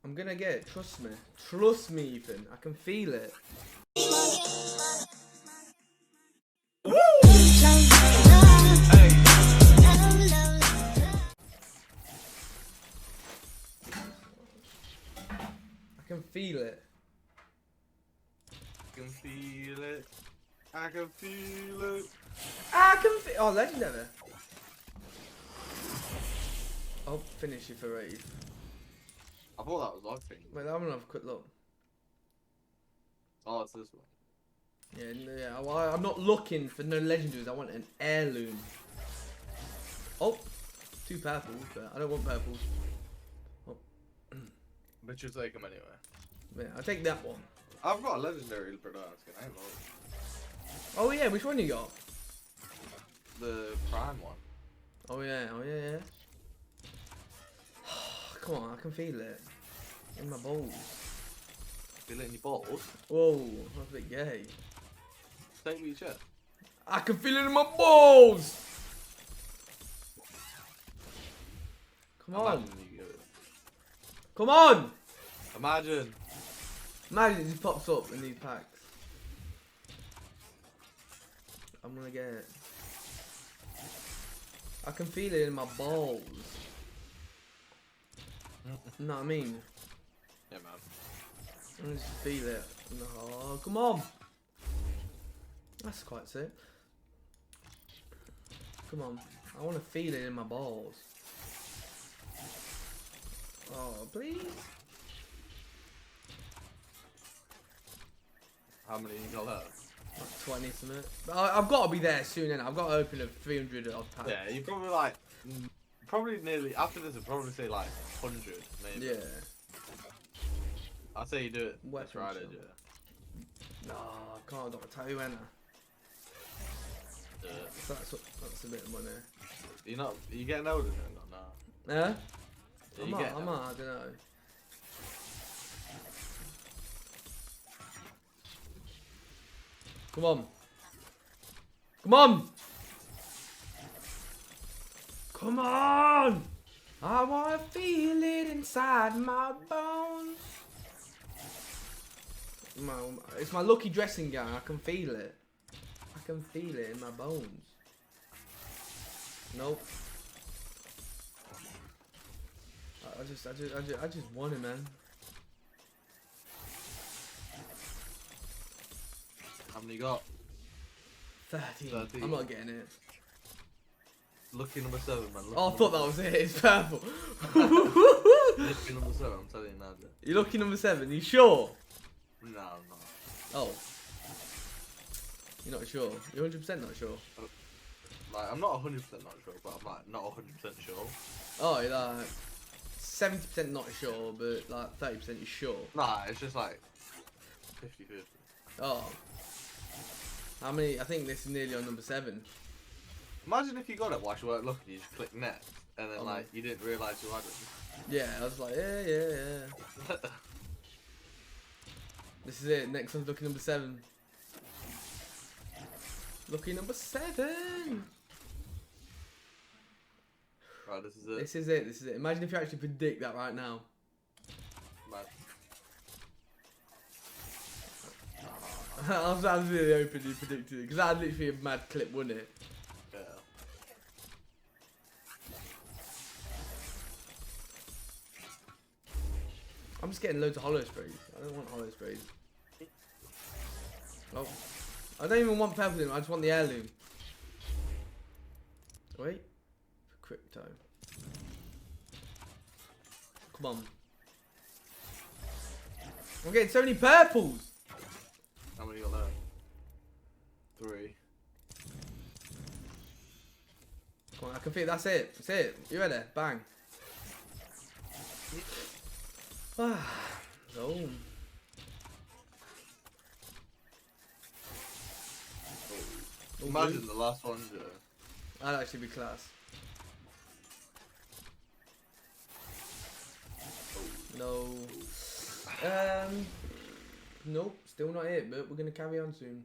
I'm gonna get it. Trust me. Trust me, Ethan. I can feel it. I can feel it. I can feel it. I can feel it. I can feel. Oh, legendary. I'll finish it for Eve. I thought that was our thing. Wait, I'm gonna have a quick look. Oh, it's this one. Yeah. Well, I'm not looking for no legendaries. I want an heirloom. Oh, 2 purples, but I don't want purples. Oh. But you take them anyway. Yeah, I'll take that one. I've got a legendary Predator skin. I ain't lost. Oh yeah, which one you got? The prime one. Oh yeah. Come on, I can feel it in my balls. Feel it in your balls? Whoa, that's a bit gay. Take me your chest. I can feel it in my balls. Come on. Imagine you get it. Come on. Imagine. Imagine it just pops up in these packs. I'm gonna get it. I can feel it in my balls. You know what I mean? Yeah, man. I can just feel it. Oh, come on. That's quite sick. Come on. I want to feel it in my balls. Oh, please. How many you got left? Like 20 something. But I've got to be there soon, and I've got to open a 300 odd pack. Yeah, you probably like, probably nearly, after this, I'd probably say like 100, maybe. Yeah. I'd say you do it Weapon this Friday, shop. yeah. No, I can't. I've got to tell you when. That's a bit of money. You're not, are you getting older then? No. Yeah? Yeah, I you might, getting I older. don't know. Come on. Come on! Come on! I wanna feel it inside my bones. It's my lucky dressing gown. I can feel it. I can feel it in my bones. Nope. I just want it, man. How many you got? 13. 13. I'm not getting it. Lucky number 7, man. Lucky Oh, I thought that was it. It's purple. Lucky number 7, I'm telling you now, Jack. You're lucky number 7. You sure? No, I'm not. Oh. You're not sure? You're 100% not sure? Like, I'm not 100% not sure, but I'm like, not 100% sure. Oh, you're like 70% not sure, but like 30% you're sure. Nah, it's just like 50-50. Oh. How many? I think this is nearly on number 7. Imagine if you got it whilst you weren't looking, you just click next, and then Oh. like, you didn't realise you had it. Yeah, I was like, yeah. This is it. Next one's lucky number 7. Lucky number 7. Right, this is it. This is it. This is it. Imagine if you actually predict that right now. Man. I was really hoping you predicted it, because that'd literally be a mad clip, wouldn't it? Yeah. I'm just getting loads of hollow sprays. I don't want hollow sprays. Oh. I don't even want purple in them, I just want the heirloom. Wait. For crypto. Come on. I'm getting so many purples! How many you got left? 3. Come on, I can feel it. That's it. That's it. You ready? Bang. Ah. Oh. Imagine the last one, Joe. That'd actually be class. No. Nope, still not it, but we're gonna carry on soon.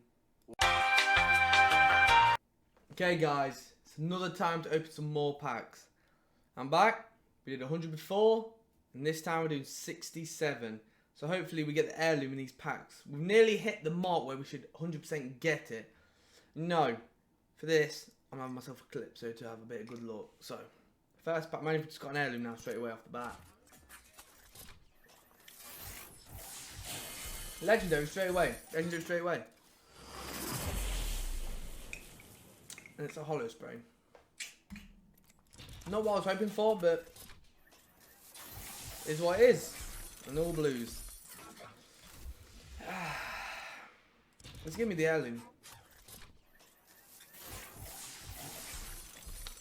Okay, guys, it's another time to open some more packs. I'm back. We did 100 before. And this time we're doing 67. So hopefully we get the heirloom in these packs. We've nearly hit the mark where we should 100% get it. No. For this, I'm having myself a clip so to have a bit of good luck. So, first pack, man, just got an heirloom now straight away off the bat. Legendary straight away. Legendary straight away. And it's a hollow spray. Not what I was hoping for, but it's what it is. And all blues. Let's give me the heirloom.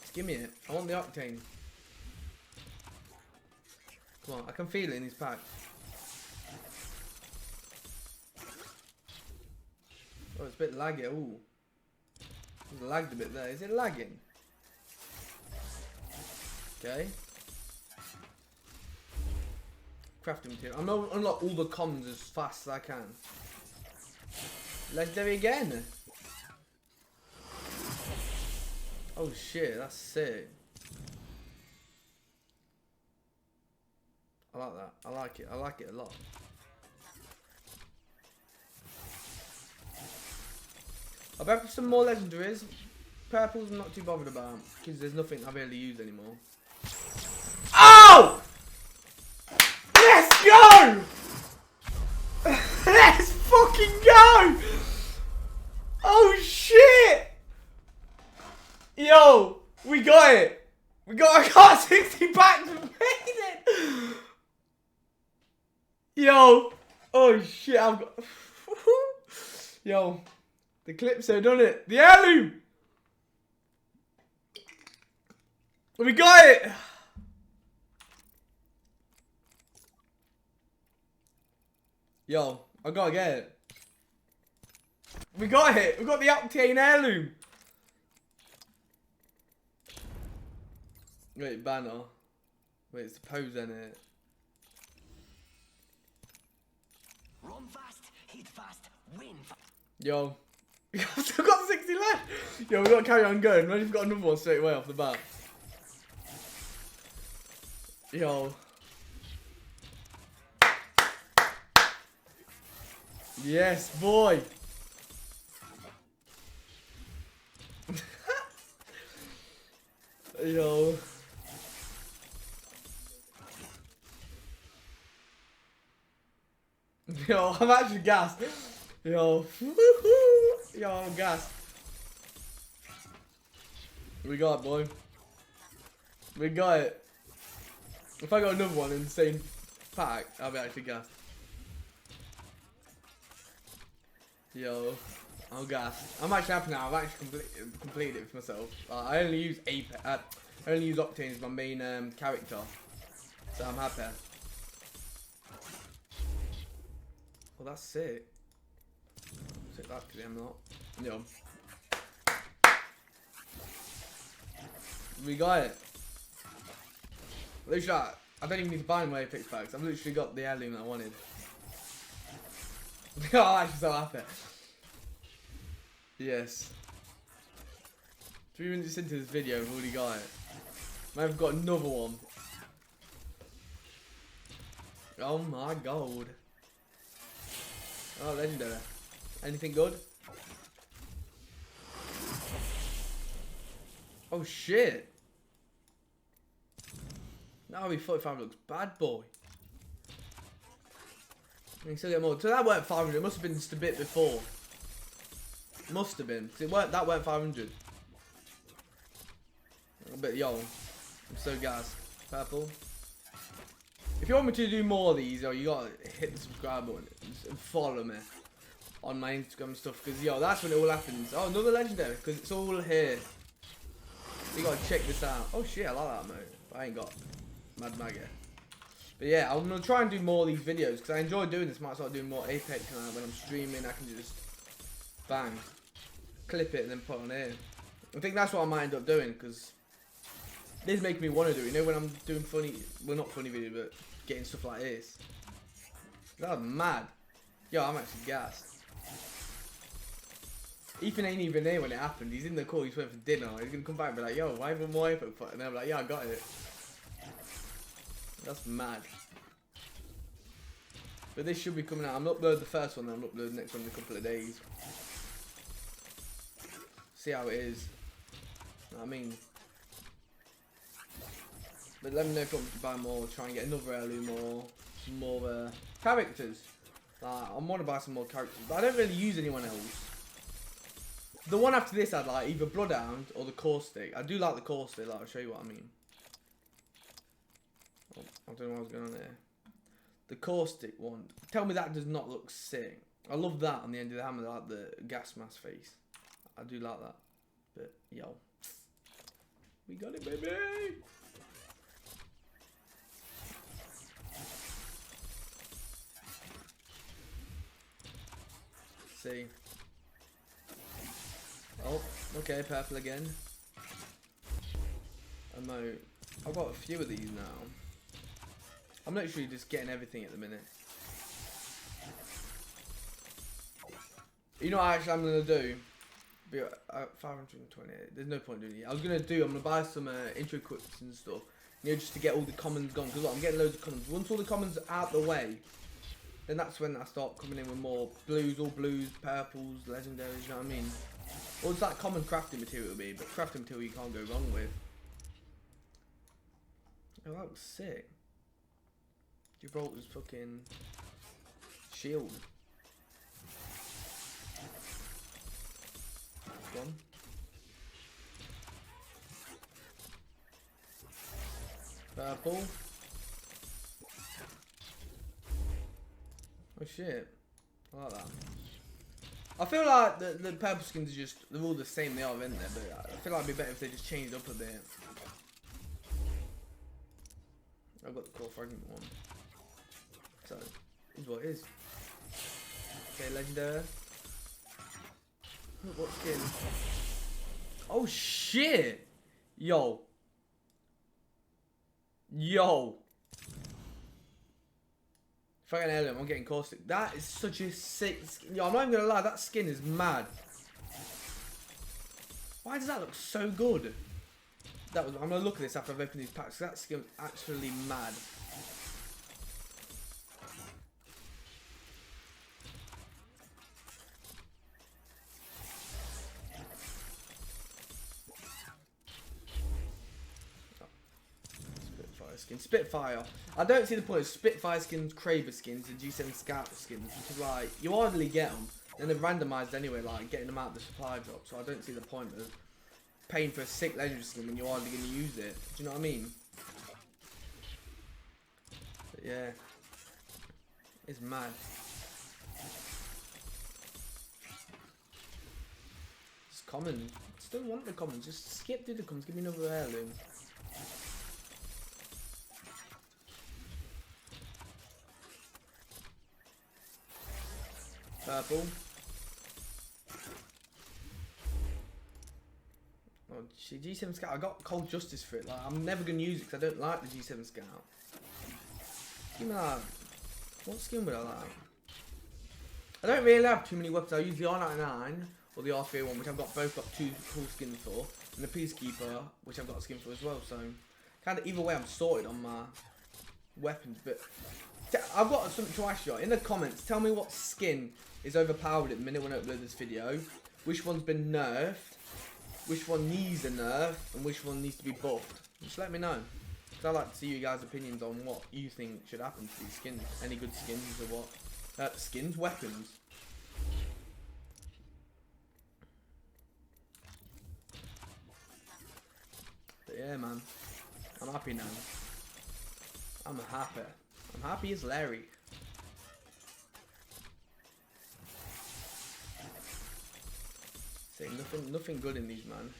Just give me it. I want the octane. Come on, I can feel it in these packs. Oh, it's a bit laggy. Ooh. It's lagged a bit there. Is it lagging? Okay. Crafting material. I'm gonna unlock all the comms as fast as I can. Legendary again. Oh shit, that's sick. I like that. I like it. I like it a lot. I'll bet for some more legendaries. Purples I'm not too bothered about because there's nothing I barely use anymore. Oh! Let's go! Let's fucking go! Oh shit! Yo, we got it. I got 60 packs and made it. Yo, oh shit! I've got. Yo. The clip so done it. The heirloom! We got it! Yo, I gotta get it. We got it! We got the octane heirloom! Wait, banner. Wait, it's the pose in it. Run fast, hit fast, win fast. Yo. I've still got 60 left! Yo, we gotta carry on going. Imagine we've got another one straight away off the bat. Yo. Yes, boy! Yo. Yo, I'm actually gassed. Yo. Yo, I'm gassed. We got it, boy. We got it. If I got another one in the same pack, I'll be actually gassed. Yo, I'm gassed. I'm actually happy now. I've actually completed it for myself. I only use I only use Octane as my main character, so I'm happy. Well, that's sick. Sick that because I'm not. Yo. We got it. Literally, I don't even need to buy my Apex packs. I've literally got the heirloom that I wanted. Oh, I'm actually so happy. Yes. 3 minutes into this video, I've already got it. I've got another one. Oh my god. Oh, legendary. Anything good? Oh shit. Now RB45 looks bad, boy. You can still get more. So that weren't 500. It must have been just a bit before. Must have been. Cause that weren't 500. But yo, I'm so gassed. Purple. If you want me to do more of these, yo, you gotta hit the subscribe button and follow me on my Instagram and stuff. Cause yo, that's when it all happens. Oh, another legendary. Cause it's all here. You gotta check this out. Oh shit, I like that mode. But I ain't got Mad Maggot. But yeah, I'm gonna try and do more of these videos because I enjoy doing this. Might start doing more Apex when I'm streaming. I can just bang, clip it and then put on here. I think that's what I might end up doing because this makes me want to do it. You know, when I'm doing funny, well, not funny videos, but getting stuff like this. That was mad. Yo, I'm actually gassed. Ethan ain't even there when it happened. He's in the call. He's waiting for dinner. He's gonna come back and be like, "Yo, why haven't more Apex put?" And I'm like, "Yeah, I got it." That's mad. But this should be coming out. I'm uploading the first one, then I'm uploading the next one in a couple of days. See how it is. You know what I mean? But let me know if you want me to buy more, try and get another heirloom or some more characters. I want to buy some more characters, but I don't really use anyone else. The one after this I'd like either Bloodhound or the Caustic. I do like the Caustic, like, I'll show you what I mean. Oh, I don't know what was going on there. The Caustic one. Tell me that does not look sick. I love that on the end of the hammer, like the gas mask face. I do like that. But, yo. We got it, baby! See. Oh, okay, purple again. I've got a few of these now. I'm literally just getting everything at the minute. You know what actually I'm gonna do? 528. There's no point doing it. I'm gonna buy some intro equips and stuff. You know, just to get all the commons gone. Because look, I'm getting loads of commons. Once all the commons are out the way, then that's when I start coming in with more blues, all blues, purples, legendaries, you know what I mean? Well, it's like common crafting material be, but crafting material you can't go wrong with. Oh, that looks sick. Gibraltar's fucking shield. One. Purple. Oh shit. I like that. I feel like the purple skins are just, they're all the same, they are in there, but I feel like it'd be better if they just changed up a bit. I've got the core fragment one. So, is what it is. Okay, legendary. What skin? Oh shit! Yo. Yo. If I get an heirloom, I'm getting caustic. That is such a sick skin. Yo, I'm not even gonna lie, that skin is mad. Why does that look so good? I'm gonna look at this after I've opened these packs. That skin's actually mad. Spitfire. I don't see the point of Spitfire skins, Kraber skins, and G7 Scout skins because like you hardly get them, and they're randomised anyway, like getting them out of the supply drop. So I don't see the point of paying for a sick legendary skin when you're hardly going to use it. Do you know what I mean? But yeah, it's mad. It's common. Still want the commons. Just skip through the commons. Give me another heirloom. Purple. Oh, G7 Scout. I got Cold Justice for it. Like, I'm never gonna use it because I don't like the G7 Scout. Give me that. What skin would I like? I don't really have too many weapons. I use the R99 or the R301, which I've both got two cool skins for, and the Peacekeeper, which I've got a skin for as well. So, kind of either way, I'm sorted on my weapons. But I've got something to ask you. In the comments, tell me what skin is overpowered at the minute when I upload this video. Which one's been nerfed, which one needs a nerf, and which one needs to be buffed. Just let me know. Because I'd like to see you guys' opinions on what you think should happen to these skins. Any good skins or what? Skins? Weapons. But yeah, man. I'm happy now. I'm happy. I'm happy as Larry. See, nothing good in these, man.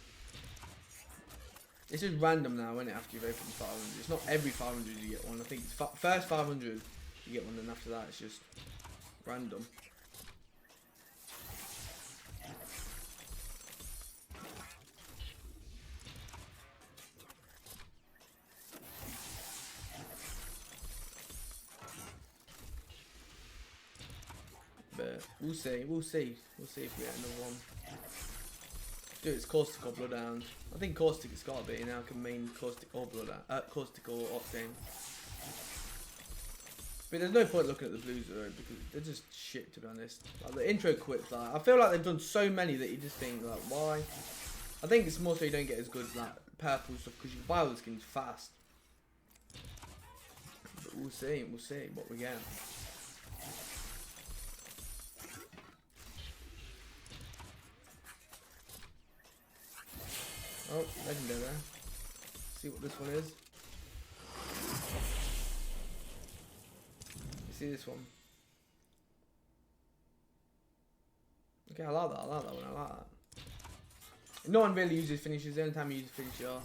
It's just random now, isn't it, after you've opened 500. It's not every 500 you get one. I think it's first 500 you get one, and after that it's just random. But we'll see if we get another one. Dude, it's Caustic or Bloodhound. I think Caustic it's gotta be, now I can main Caustic or Bloodhound. Caustic or Octane. But there's no point looking at the blues though, because they're just shit, to be honest. Like, the intro quips, like, I feel like they've done so many that you just think, like, why? I think it's more so you don't get as good, like, purple stuff, because you can buy all the skins fast. But we'll see what we get. Oh, legendary. See what this one is. You see this one? Okay, I like that one, I like that. No one really uses finishes. The only time you use a finisher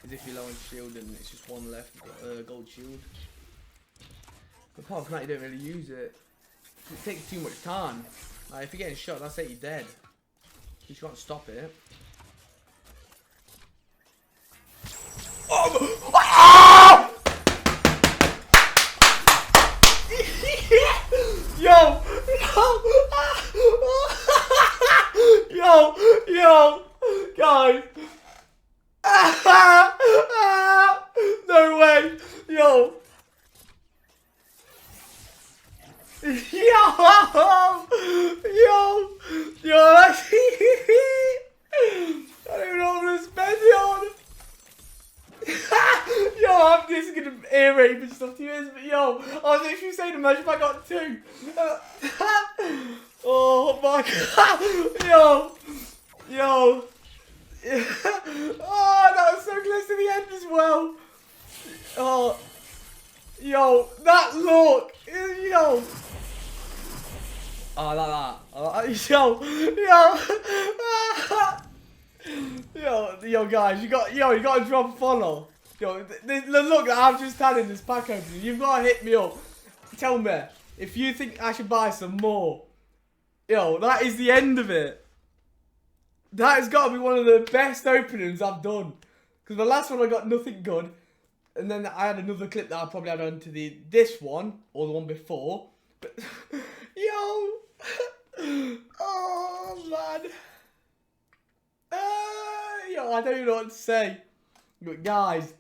is if you're low on shield and it's just one left, gold shield. But apart from that, you don't really use it. It takes too much time. Like, if you're getting shot, that's it, you're dead. You can't stop it. Oh! Ah! Yo! Yo, guys. No way. Yo. Yo, that's I don't even know what I'm gonna spend it on. Yo, I'm just gonna ear rape and stuff to you, but yo, I was literally saying, imagine if I got 2. Oh my god. Yo. Oh, that was so close to the end as well. Oh. Yo, that look. Yo. Oh, I like that. I like, yo, guys, you got to drop a follow. Yo, the look that I've just had in this pack opening, you've got to hit me up. Tell me if you think I should buy some more. Yo, that is the end of it. That has got to be one of the best openings I've done. Because the last one I got nothing good. And then I had another clip that I probably had on to this one, or the one before. But, yo. Oh, man. Yo, I don't even know what to say. But, guys,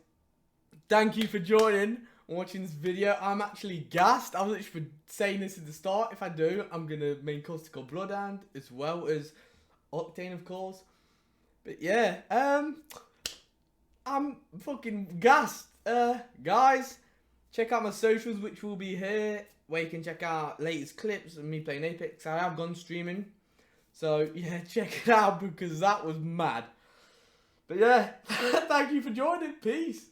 thank you for joining and watching this video. I'm actually gassed. I was literally saying this at the start. If I do, I'm going to main Custical Bloodhound as well as Octane, of course. But, yeah, I'm fucking gassed. Guys, check out my socials, which will be here, where you can check out latest clips of me playing Apex. I have gone streaming, so yeah, check it out because that was mad. But yeah, thank you for joining. Peace.